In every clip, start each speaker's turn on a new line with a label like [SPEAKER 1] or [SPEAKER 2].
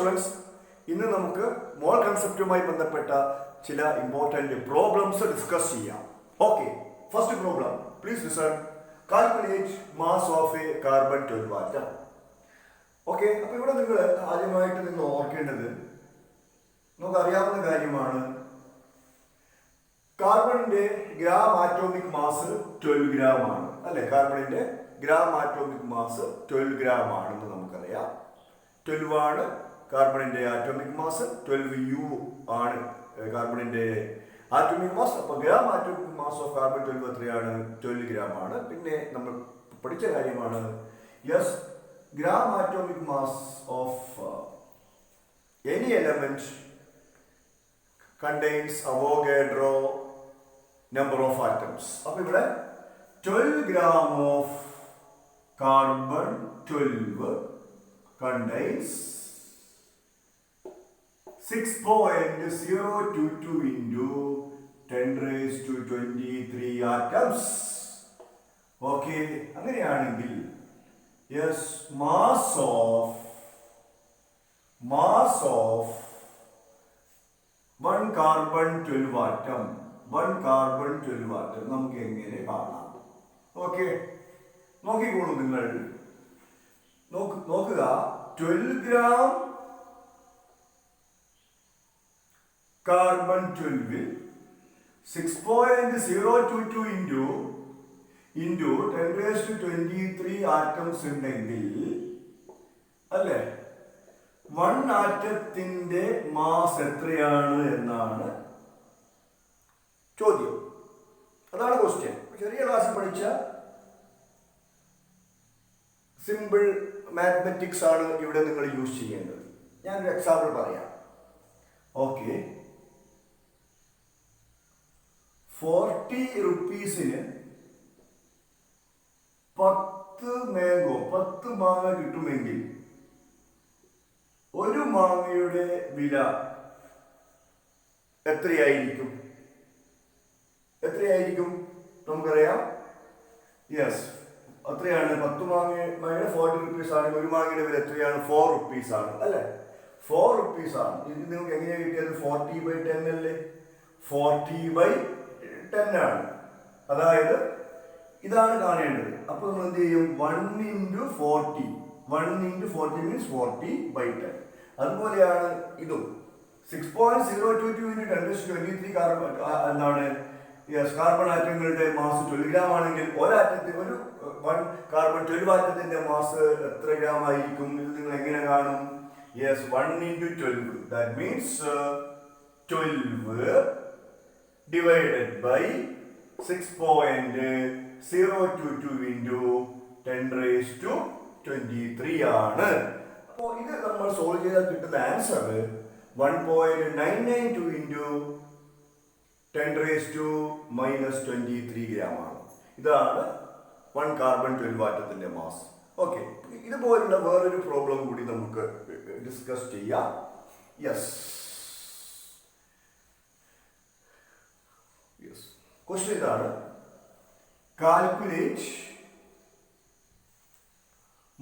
[SPEAKER 1] Students, ഇന്ന് നമുക്ക് മോൾ കൺസെപ്റ്റുമായി ബന്ധപ്പെട്ട ചില ഇമ്പോർട്ടൻറ്റ് പ്രോബ്ലംസ് ഡിസ്കസ് ചെയ്യാം. Okay, first problem, please listen. Calculate mass of A carbon 12 atom. Okay, അപ്പോൾ ഇവിടെ നിങ്ങൾ ആദ്യമായിട്ട് നിങ്ങൾ ഓർക്കേണ്ടത് നമുക്കറിയാവുന്ന കാര്യമാണ്, കാർബണിന്റെ ഗ്രാം ആറ്റോമിക് മാസ് 12 ഗ്രാം ആണ് അല്ലെ. കാർബണിന്റെ ഗ്രാം ആറ്റോമിക് മാസ് 12 ഗ്രാം ആണെന്ന് നമുക്കറിയാം. 12 ആണ് കാർബണിന്റെ ആറ്റോമിക് മാസ്, 12U ആണ് കാർബണിന്റെ ആറ്റോമിക് മാസ്. അപ്പോൾ gram atomic mass of carbon 12 എത്രയാണ്? 12 ഗ്രാം ആണ്. പിന്നെ നമ്മൾ പഠിച്ച കാര്യമാണ്, yes, gram atomic mass of any element contains Avogadro number of atoms. അപ്പോൾ ഇവിടെ 12 gram of carbon 12 contains 6.022 into 10 raised to 23 atoms. Okay, അങ്ങനെയാണെങ്കിൽ yes, mass of 1 carbon 12 atom, 1 carbon 12 atom നമുക്ക് എങ്ങനെ കാണാം? ഓക്കെ, നോക്കിക്കോളൂ നിങ്ങൾ. നോക്കുക, 12 gram carbon 12 6.022 into 10 raised to 23 atoms ഉണ്ടെങ്കിൽ അല്ലേ, 1 ആറ്റത്തിന്റെ മാസ് എത്രയാണ് എന്നാണ് ചോദ്യം. അതാണ് ക്വസ്റ്റ്യൻ. ചെറിയ ക്ലാസ്സിൽ പഠിച്ച സിമ്പിൾ മാത്തമാറ്റിക്സ് ആണ് ഇവിടെ നിങ്ങൾ യൂസ് ചെയ്യേണ്ടത്. ഞാനൊരു എക്സാമ്പിൾ പറയാം. ഓക്കെ, 40 റുപ്പീസിന് 10 മാങ്ങ കിട്ടുമെങ്കിൽ ഒരു മാങ്ങയുടെ വില എത്രയായിരിക്കും? നമുക്കറിയാം. യെസ്, അത്രയാണ്. 10 മാങ്ങയുടെ 40 റുപ്പീസ് ആണെങ്കിൽ ഒരു മാങ്ങയുടെ വില എത്രയാണ്? 4 റുപ്പീസ് ആണ് അല്ലേ. 4 റുപ്പീസ് ആണ്. ഇത് നിങ്ങൾക്ക് എങ്ങനെയാണ് കിട്ടിയത്? 40/10 അല്ലേ. 40/10 ആണ്. അതായത് ഇതാണ് കാണേണ്ടത്. അപ്പോൾ നമ്മൾ എന്ത് ചെയ്യും? 1 into 40 means 40/10. അതുപോലെയാണ് ഇതും. 6.022 into 10 raised to 23 കാർബൺ എന്താണ് കാർബൺ ആറ്റങ്ങളുടെ മാസ് 12 ഗ്രാം ആണെങ്കിൽ ഒരു കാർബൺ 12 ആറ്റത്തിന്റെ മാസ് എത്ര ഗ്രാം ആയിരിക്കും? ഇത് നിങ്ങൾ എങ്ങനെ കാണും? Yes, 1 into 12. That means 12 divided by 6.022 into 10 raised to 23 ആണ്. അപ്പോൾ ഇത് നമ്മൾ സോൾവ് ചെയ്താൽ കിട്ടുന്ന answer 1.992 into 10 raised to -23 gram ആണ്. ഇതാണ് 1 കാർബൺ 12 ആറ്റത്തിന്റെ മാസ്. ഓക്കെ, ഇതുപോലുള്ള വേറൊരു പ്രോബ്ലം കൂടി നമുക്ക് ഡിസ്കസ് ചെയ്യാം. യെസ്, ക്വസ്റ്റ്യൻ ഇതാണ്. Calculate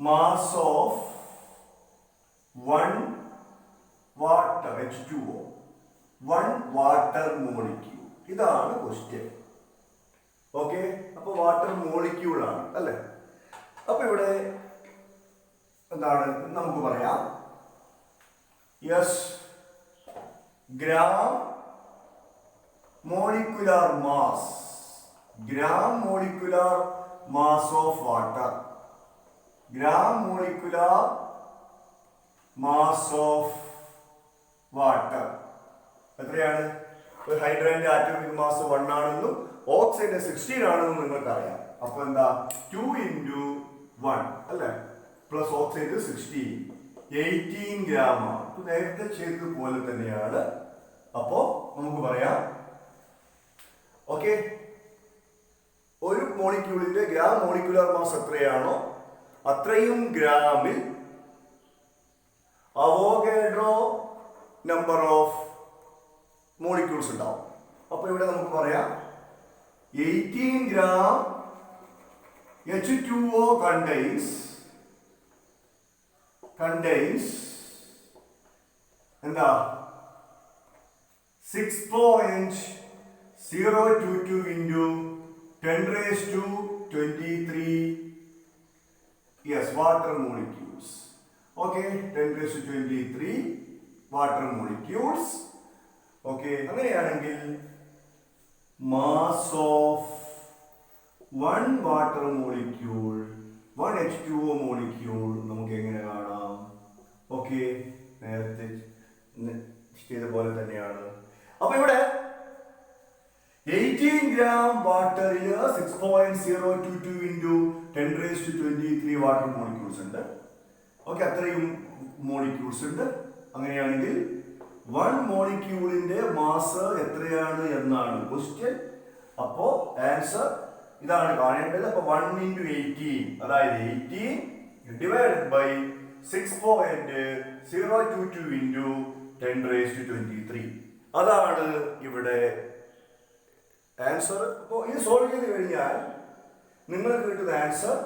[SPEAKER 1] mass of 1 water H2O, 1 water molecule. ഇതാണ് ക്വസ്റ്റ്യൻ. ഓക്കെ, അപ്പൊ വാട്ടർ മോളിക്യൂൾ ആണ് അല്ലെ. അപ്പൊ ഇവിടെ എന്താണ് നമുക്ക് പറയാം? Yes, gram molecular mass of water, gram molecular mass of water എത്രയാണ്? ഒരു ഹൈഡ്രജന്റെ ആറ്റോമിക് മാസ് 1 ആണെന്നും ഓക്സിജന്റെ 16 ആണെന്നും നിങ്ങൾക്കറിയാം. അപ്പൊ എന്താ? 2 into 1 അല്ലെ, പ്ലസ് ഓക്സിജന്റെ 16, 18 ഗ്രാം ആണ്. നേരത്തെ ചെയ്തതുപോലെ തന്നെയാണ്. അപ്പോ നമുക്ക് പറയാം, ഓക്കെ, ഒരു മോളിക്യൂളിന്റെ ഗ്രാം മോളിക്കുലാർ മാസ് എത്രയാണോ അത്രയും ഗ്രാമിൽ അവോഗാഡ്രോ നമ്പർ ഓഫ് മോളിക്യൂൾസ് ഉണ്ടാവും. അപ്പോൾ ഇവിടെ നമുക്ക് പറയാം 18 gram H2O contains എന്താ 6.022 into 10 raised to 23 water molecules. Okay, 10 raised to 23 water molecules. Okay, അങ്ങനെയാണെങ്കിൽ mass of one water molecule, one H2O molecule നമുക്ക് എങ്ങനെ കാണാം? ഓക്കെ, നേരത്തെ ചെയ്ത പോലെ തന്നെയാണ്. അപ്പൊ ഇവിടെ 18 gram വാട്ടറിൽ 6.022 into 10 raised to 23 water molecules ഉണ്ട്. ഓക്കെ, അത്രയും മോളിക്യൂൾസ് ഉണ്ട്. അങ്ങനെയാണെങ്കിൽ 1 മോളിക്യൂളിന്റെ മാസ് എത്രയാണ് എന്നാണ് ക്വസ്റ്റ്യൻ. അപ്പോ ആൻസർ ഇതാണ് കാണേണ്ടത്. അപ്പൊ 1 into 18, അതായത് 18 divided by 6.022 into 10 raised to 23. അതാണ് ഇവിടെ ആൻസർ. അപ്പോൾ ഇത് സോൾവ് ചെയ്ത് കഴിഞ്ഞാൽ നിങ്ങൾക്ക് കിട്ടുന്ന answer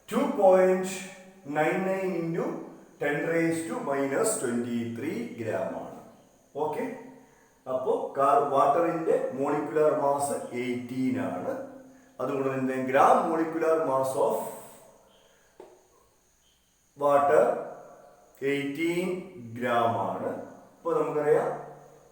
[SPEAKER 1] 2.99 into 10 raised to -23 gram ആണ്. ഓക്കെ, അപ്പോൾ വാട്ടറിന്റെ മോളിക്കുലർ മാസ് 18 ആണ്. അതുകൊണ്ട് തന്നെ gram molecular mass of water 18 gram ആണ്. അപ്പോൾ നമുക്കറിയാം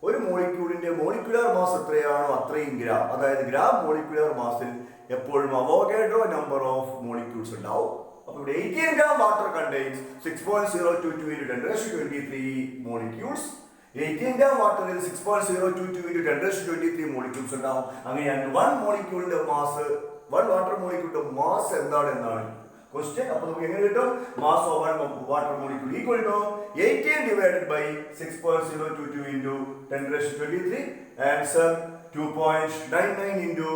[SPEAKER 1] ഒരു മോളിക്യൂളിന്റെ മോളിക്കുലർ മാസ് എത്രയാണോ അത്രയും ഗ്രാം, അതായത് ഗ്രാം മോളിക്കുലർ മാസിൽ എപ്പോഴും അവോഗാഡ്രോ നമ്പർ ഓഫ് മോളിക്യൂൾസ് ഉണ്ടാവും. അപ്പോൾ ഇവിടെ 18 gram water contains 6.022 into 10 raised to 23 molecules. 18 gram വാട്ടറിൽ 6.022 into 10 raised to 23 മോളിക്യൂൾസ് ഉണ്ടാവും. അങ്ങനെയാണ് 1 മോളിക്യൂളിന്റെ മാസ്, 1 വാട്ടർ മോളിക്യൂളിന്റെ മാസ് എന്താണ് എന്നാണ് ക്വസ്റ്റ്യൻ. അപ്പൊ നമുക്ക് എങ്ങനെ കിട്ടും? Mass of 1 water molecule equal to 18 divided by 6.022 into 10 raised to 23. Answer 2.99 into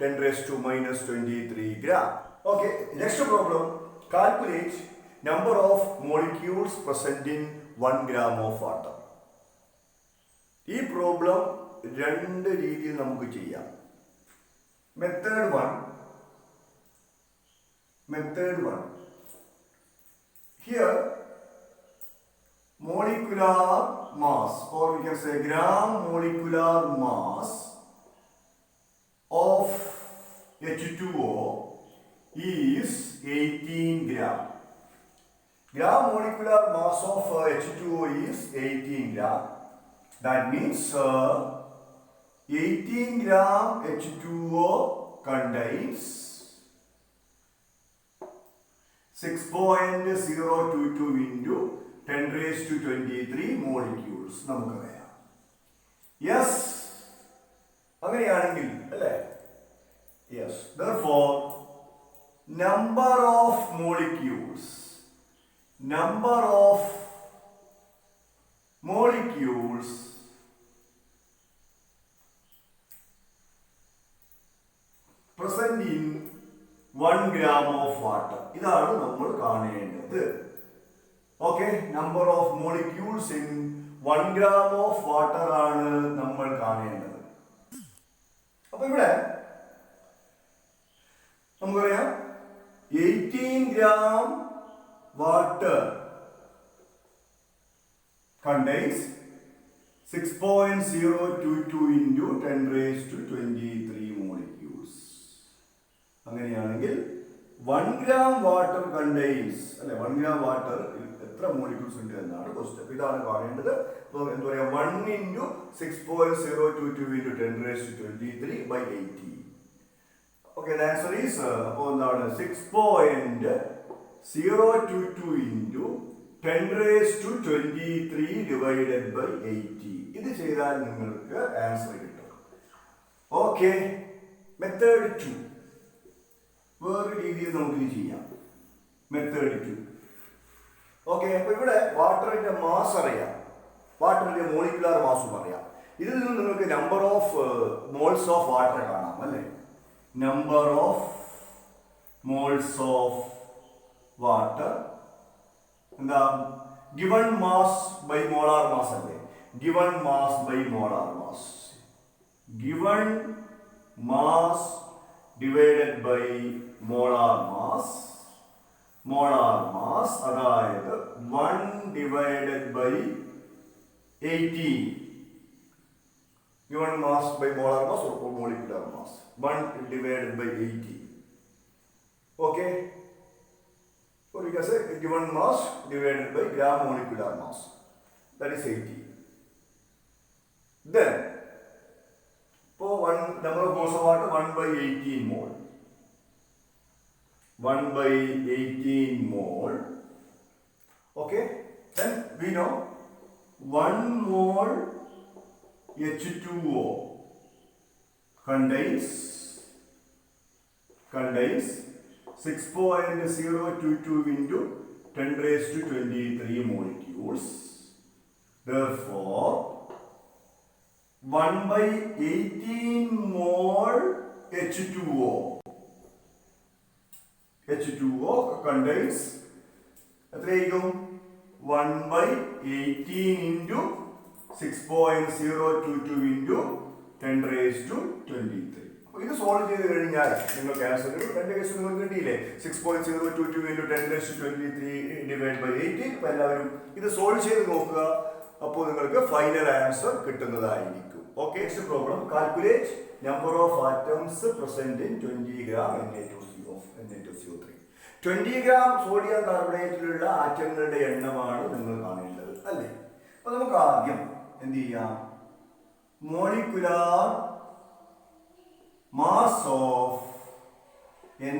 [SPEAKER 1] 10 raised to -23 gram. Okay, next problem. Calculate number of molecules present in 1 gram of water. ഈ problem രണ്ട് രീതിയിൽ നമുക്ക് ചെയ്യാം. Method 1. Here molecular mass, or we can say gram molecular mass of H2O is 18 gram. Gram molecular mass of H2O is 18 gram. That means 18 gram H2O contains 6.022 into 10 raised to 23 molecules. നമുക്കറിയാം. Yes, അങ്ങനെയാണെങ്കിൽ അല്ലേ? Yes. Therefore, number of molecules present in 1 gram of water. ഇതാണ് നമ്മൾ കാണേണ്ടത്. Okay, number of molecules in 1 gram of water ആണ് നമ്മൾ കാണേണ്ടത്. അപ്പൊ ഇവിടെ നമുക്കറിയാം 18 gram water contains 6.022 into 10 raised to 23 molecules. അങ്ങനെയാണെങ്കിൽ 1 gram water contains, അല്ലെ, 1 gram water എത്ര മോളിക്യൂൾസ് ഉണ്ട് എന്നാണ് ക്വസ്റ്റ്യൻ. ഇതാണ് കാണേണ്ടത്. അപ്പോൾ എന്താ പറയുക, 1 into 6.022 into 10 raised to 23 by 80. Okay, the answer is അപ്പോൾ എന്താണ് 6.022 into 10 raised to 23 divided by 80. ഇത് ചെയ്താൽ നിങ്ങൾക്ക് ആൻസർ കിട്ടും. ഓക്കെ, മെത്തേഡ് 2 വേറെ രീതിയിൽ നമുക്ക് ഇത് ചെയ്യാം. മെത്തേഡ് 2. ഓക്കെ, അപ്പൊ ഇവിടെ വാട്ടറിന്റെ മാസ് അറിയാം, വാട്ടറിന്റെ മോളിക്കുലർ മാസും അറിയാം. ഇതിൽ നിന്ന് നിങ്ങൾക്ക് number of moles of water കാണാം അല്ലേ? Number of moles of water എന്താ? Given mass by molar mass അല്ലേ? Given mass by molar mass. Given mass divided by molar mass. Molar mass അതായത് 1 divided by 18. Given mass by molar mass or molecular mass. 1 divided by 80. Okay? Or you can say given mass divided by gram molecular mass. That is 80. Then, for one number of moles of water, 1 by 18 mole. 1 by 18 mole. Okay? Then we know 1 mole H2O contains 6.022 into 10 raised to 23 molecules. Therefore, 1 by 18 mole H2O contains 1 by 18 into 6.022 into 10 raised to 23. ഇത് solve ചെയ്ത് കഴിഞ്ഞാൽ നിങ്ങൾക്ക് answer രണ്ട് case നിങ്ങൾക്ക് കിട്ടിയില്ലേ 6.022 into 10 raised to 23 divide by 18. അപ്പോൾ എല്ലാവരും ഇത് സോൾവ് ചെയ്ത് നോക്കുക. അപ്പോൾ നിങ്ങൾക്ക് ഫൈനൽ ആൻസർ കിട്ടുന്നതായിരിക്കും. Okay, next problem. Calculate number of atoms present in 20 gram Na2CO3. 20 gram sodium കാർബണേറ്റിലുള്ള ആറ്റങ്ങളുടെ എണ്ണമാണ് നിങ്ങൾ കാണേണ്ടത് അല്ലേ? അപ്പോൾ നമുക്ക് ആദ്യം എന്ത് ചെയ്യാം? Molecular mass of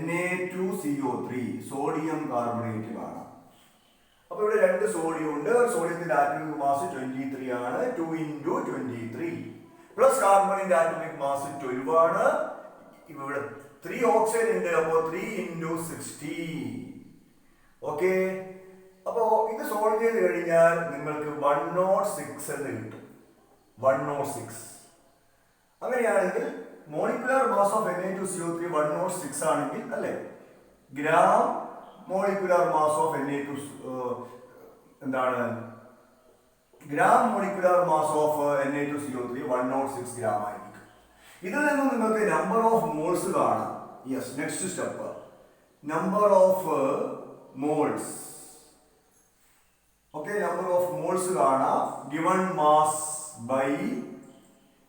[SPEAKER 1] Na2CO3 sodium carbonate കാണാം. അപ്പോൾ ഇവിടെ 2 സോഡിയം ഉണ്ട്. സോഡിയത്തിന്റെ ആറ്റോമിക് മാസ് 23 ആണ്. 2 into 23 പ്ലസ് കാർബണിന്റെ ആറ്റോമിക് മാസ് 12 ആണ്. ഇവിടെ 3 ഓക്സിജൻ ഉണ്ട്. അപ്പോൾ 3 into 60. ഓക്കെ, അപ്പോൾ ഇത് സോൾവ് ചെയ്ത് കഴിഞ്ഞാൽ നിങ്ങൾക്ക് 106 എന്ന് കിട്ടും. 106. അങ്ങനെയാണെങ്കിൽ മോളിക്കുലർ മാസ് ഓഫ് Na2CO3 106 ആണെങ്കിൽ അല്ലേ, gram molecular mass of Na2 എന്താണ്? Gram molecular mass of Na2CO3 106 gram ആയിരിക്കും. ഇതിൽ നിന്ന് നിങ്ങൾക്ക് നമ്പർ ഓഫ് മോൾസ് കാണാം. Yes, next step number of moles. Okay, number of moles കാണാം. Given mass by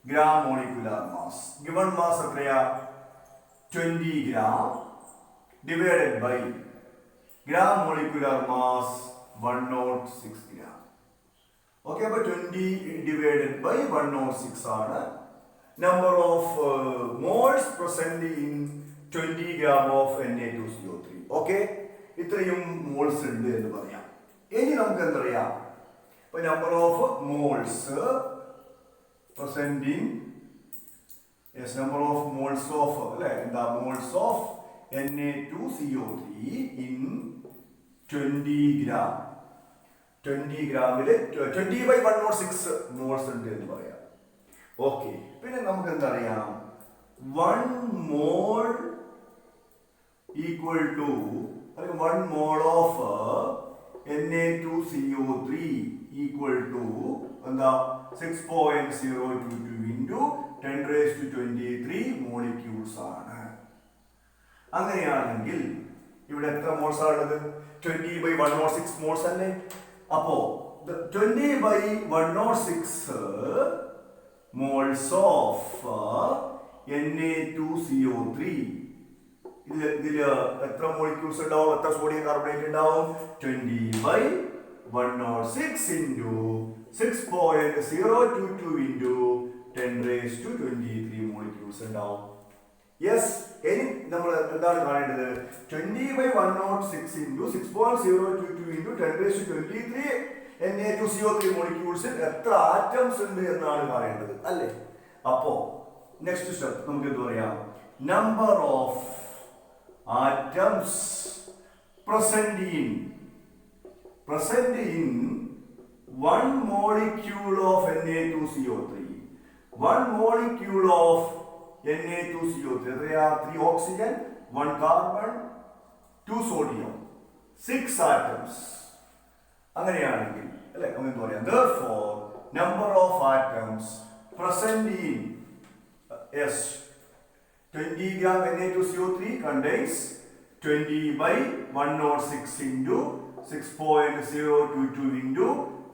[SPEAKER 1] gram molecular mass. Given mass എത്രയാ? 20 gram divided by gram molecular mass 106 gram. Okay, അപ്പോൾ 20 divided by 106 ആണ് number of moles present in 20 gram of Na2CO3. Okay, ഇത്രയും moles ഉണ്ട് എന്ന് പറയാം. ഇനി നമുക്ക് എന്തറിയാം? ഇപ്പൊ number of moles present in number of moles of അല്ലെ എന്താ moles of Na2CO3 in 20 gram. 20 ഗ്രാമില് 20 by 106 മോൾസ് ഉണ്ട് എന്ന് പറയാം. ഓക്കെ, പിന്നെ നമുക്ക് എന്താ അറിയാം? 1 mole equal to 1 mole of Na2CO3 equal to എന്താ 6.022 into 10 raised to 23 molecules ആണ്. അങ്ങനെയാണെങ്കിൽ ഇവിടെ എത്ര മോൾസ് ആണുള്ളത്? 20 by 106 മോൾസ് അല്ലേ? അപ്പോ 20 by 106 മോൾസ് ഓഫ് Na2CO3 ഇതില് എത്ര മോളിക്യൂൾസ് ഉണ്ടാവും? എത്ര സോഡിയം കാർബണേറ്റ് ഉണ്ടാവും? 20 by 106 into 6.022 into 10 raised to 23 molecules ഉണ്ടാവും. യെസ്, ഇനി നമ്മൾ എന്താണ് കാണേണ്ടത്? 20 by 106 into 6.022 into 10 raised to 23 Na2CO3 മോളിക്യൂൾസിൽ എത്ര ആറ്റംസ് ഉണ്ട് എന്നാണ് കാണേണ്ടത് അല്ലേ? അപ്പോ നെക്സ്റ്റ് സ്റ്റെപ്പ് നമുക്ക് എന്ത് പറയാം? Number of atoms present in 1 molecule of Na2CO3. 1 molecule of Na2CO3. There are 3 oxygen, 1 carbon, 2 sodium, 6 atoms. അങ്ങനെയാണെങ്കിൽ അല്ലേ നമുക്ക് പറയാം therefore number of atoms present in 20 gram Na2CO3 contains 20 by 106 into 6.022 into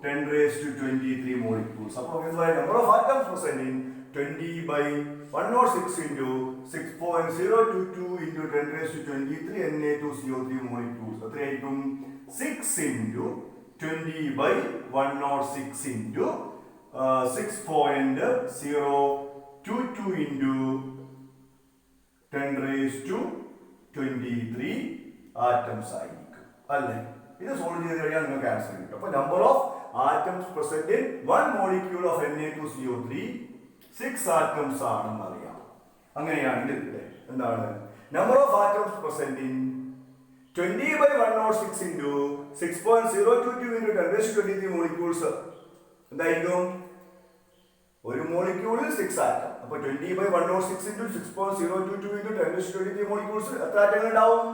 [SPEAKER 1] 10 raised to 23 molecules. So, number of atoms present in 20 by 106 into 6.022 into 10 raised to 23 Na2CO3 molecules. So, 6 into 20 by 106 into 6.022 into 10 raised to 23 atoms ആയിരിക്കും അല്ലേ? ഇത് solve ചെയ്ത് കഴിഞ്ഞാൽ നിങ്ങൾക്ക് answer കിട്ടും. അപ്പോൾ number of atoms present in 1 molecule of Na2CO3 6 atoms ആണെന്ന് അറിയാം. അങ്ങനെയാണെങ്കിൽ എന്താണ് number of atoms present in 20 by 106 into 6.022 into 10 raised to 23 molecules എന്തായിരിക്കും? ഒരു മോളിക്യൂളിൽ 6 ആറ്റം. അപ്പോൾ 20 by 106 into 6.022 into 10 raised to 23 molecules എത്ര ആറ്റങ്ങൾ ഉണ്ടാവും?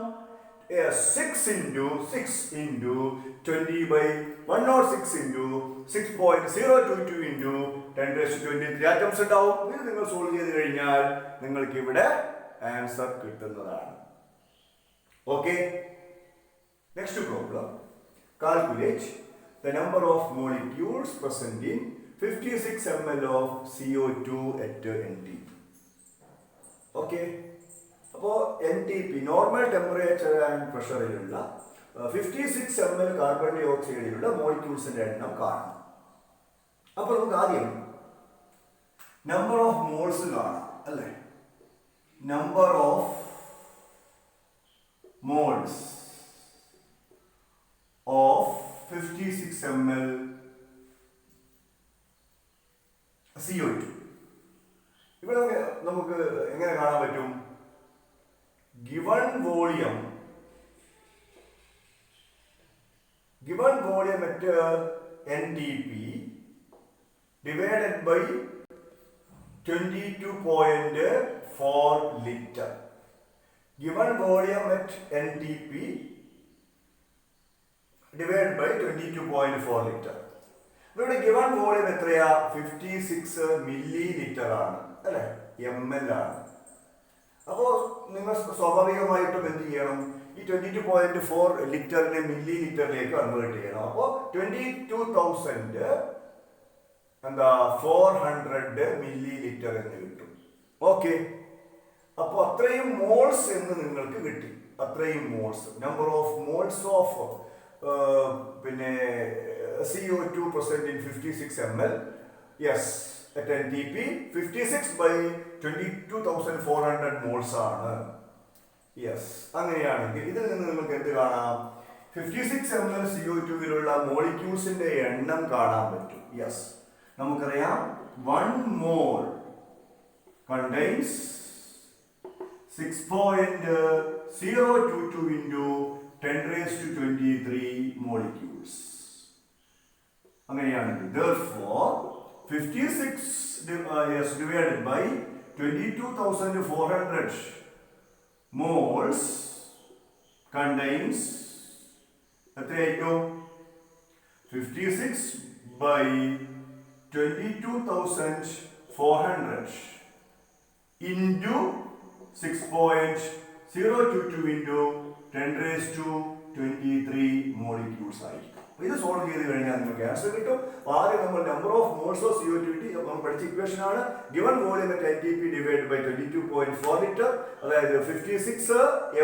[SPEAKER 1] 6 into 20 by 106 into 6.022 into 10 raised to 23 atoms ഉണ്ടാവും. ഇത് നിങ്ങൾ സോൾവ് ചെയ്ത് കഴിഞ്ഞാൽ നിങ്ങൾക്ക് ഇവിടെ ആൻസർ കിട്ടുന്നതാണ്. Okay, next problem. Calculate the number of molecules present in 56 ml of CO2 at NTP. Okay. അപ്പോൾ NTP നോർമൽ ടെമ്പറേച്ചർ ആൻഡ് പ്രഷറിലുള്ള 56 ml കാർബൺ ഡൈ ഓക്സൈഡിലുള്ള മോളിക്യൂൾസിന്റെ എണ്ണം കാണാം. അപ്പോൾ നമുക്ക് ആദ്യം നമ്പർ ഓഫ് മോൾസ് കാണാം അല്ലേ? Number of moles of 56 ml CO2. ഇവിടെ നമുക്ക് എങ്ങനെ കാണാൻ പറ്റും? given volume at NTP divided by 22.4 liter. Given volume at NTP divided by 22.4 liter. ഇവിടെ given volume എത്രയാ? 56 milliliter ആണ് അല്ലേ? ml ആണ്. അപ്പോൾ നിങ്ങൾ സ്വാഭാവികമായിട്ടും എന്ത് ചെയ്യണം? ഈ 22.4 ലിറ്ററിനെ മില്ലി ലിറ്ററിലേക്ക് കൺവേർട്ട് ചെയ്യണം. അപ്പോൾ 22,400 മില്ലി ലിറ്റർ എന്ന് കിട്ടും. ഓക്കെ, അപ്പോൾ അത്രയും മോൾസ് എന്ന് നിങ്ങൾക്ക് കിട്ടി. അത്രയും moles, number of moles of പിന്നെ CO2 present in 56 ml. Yes, at NTP 56 by 22,400 moles ആണ്. യെസ്, അങ്ങനെയാണെങ്കിൽ ഇതിൽ നിന്ന് നിങ്ങൾക്ക് എന്ത് കാണാം? 56 ml CO2വിലുള്ള മോളിക്യൂൾസിന്റെ എണ്ണം കാണാൻ പറ്റും. യെസ്, നമുക്കറിയാം 1 mole contains 6.022 into 10 raised to 23 molecules. അങ്ങനെയാണെങ്കിൽ therefore 56 divided by 22,400 moles contains എത്രയായിരിക്കും? 56 by 22,400 into 6.022 into 10 raised to 23 molecules ആയിരിക്കും. ഇത് സോൾവ് ചെയ്ത് കഴിഞ്ഞാൽ നിങ്ങൾക്ക് ആൻസർ കിട്ടും. ആദ്യം നമ്മൾ number of moles of CO2 കിട്ടി. നമ്മൾ പഠിച്ച ഇക്വേഷൻ ആണ് given volume at NTP divided by 22.4 litre, അതായത് 56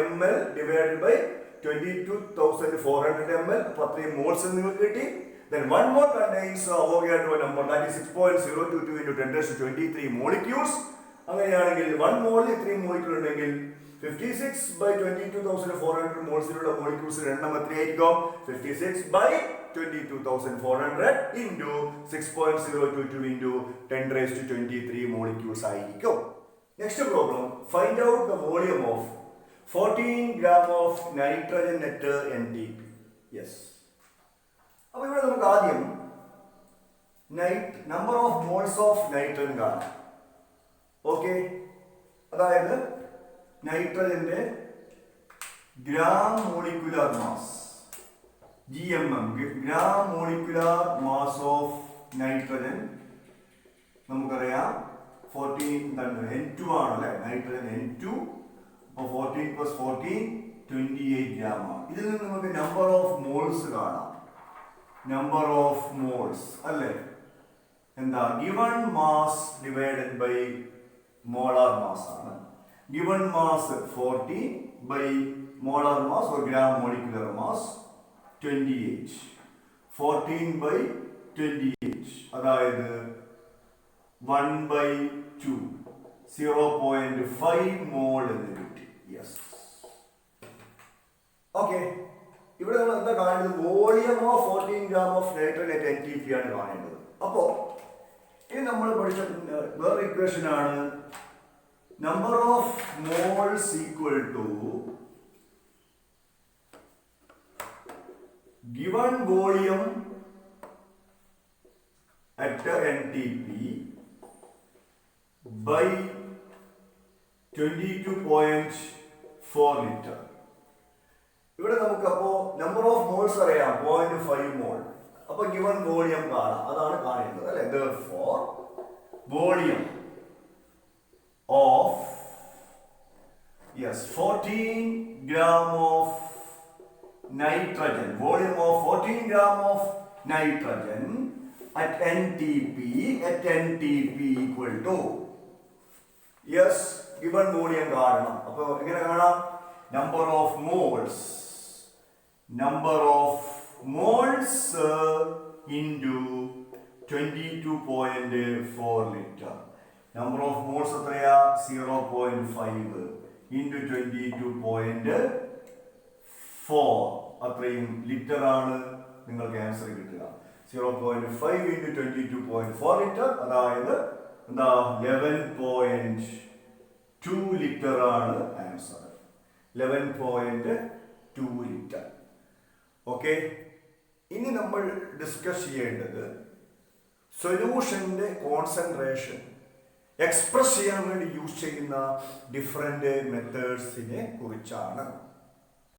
[SPEAKER 1] ml ഡിവൈഡഡ് ബൈ 22,400 ml. അപ്പോൾ അത്രയും മോൾസ് നിങ്ങൾക്ക് കിട്ടി. Then 1 mole contains Avogadro number, that is 6.022 into 10 raised to 23 molecules. അങ്ങനെയാണെങ്കിൽ 1 മോളിൽ ഇത്രയും മോളിക്യൂൾ ഉണ്ടെങ്കിൽ 56 by 22,400 മോൾസിലുള്ള മോളിക്യൂൾസിന്റെ എണ്ണം എത്രയായിരിക്കും? 56 by 22,400 into 6.022 into 10 raised to 23 molecules ആയിരിക്കും. Next problem, find out the volume of 14 gram of nitrogen at NTP. Yes. അപ്പോൾ ഇവിടെ നമുക്ക് ആദ്യം number of moles of nitrogen കാണാം. ഓക്കെ, അതായത് നൈട്രജന്റെ gram molecular mass, GMM, gram molecular mass of nitrogen നമുക്കറിയാം 14 N2 ആണല്ലേ, നൈട്രജൻ N2. അപ്പോൾ 14 + 14 28 ഗ്രാം ആണ്. ഇതിൽ നിന്ന് നമുക്ക് നമ്പർ ഓഫ് മോൾസ് കാണാം. നമ്പർ ഓഫ് മോൾസ് അല്ലേ? എന്താ? Given mass divided by molar mass ആണ്. Given mass 40 by molar mass or gram molecular mass 28. 14 by 28 അതായത് 1/2 0.5 മോൾ എന്ന് കിട്ടി. യെസ്. ഓക്കെ, ഇവിടെ നമ്മൾ എന്താ കാണേണ്ടത്? Volume of 14 gram of nitrogen at NTP ആണ് കാണേണ്ടത്. അപ്പോൾ ഇത് നമ്മൾ പഠിച്ച വേറെ ഇക്വേഷൻ ആണ്. Number of moles equal to given volume at NTP by 22.4 liter. ഇവിടെ നമുക്ക് അപ്പോൾ നമ്പർ ഓഫ് മോൾസ് അറിയാം 0.5 മോൾ. അപ്പോൾ ഗിവൺ വോളിയം കാണാം, അതാണ് കാണേണ്ടത് അല്ലേ? therefore volume of 14 gram of nitrogen, volume of 14 gram of nitrogen at NTP equal to, yes, given volume കാണണം. അപ്പോൾ എങ്ങനെ കാണാം? number of moles into 22.4 liter. number of moles എത്രയാ? 0.5 into 22.4 അത്രയും ലിറ്റർ ആണ് നിങ്ങൾക്ക് ആൻസർ കിട്ടുക. 0.5 into 22.4 ലിറ്റർ അതായത് എന്താ? 11.2 ലിറ്റർ ആണ് ആൻസർ. 11.2 ലിറ്റർ. ഓക്കെ, ഇനി നമ്മൾ ഡിസ്കസ് ചെയ്യേണ്ടത് സൊല്യൂഷന്റെ കോൺസെൻട്രേഷൻ എക്സ്പ്രസ് ചെയ്യാൻ വേണ്ടി യൂസ് ചെയ്യുന്ന ഡിഫറെന്റ് മെത്തേഡ്സിനെ കുറിച്ചാണ്.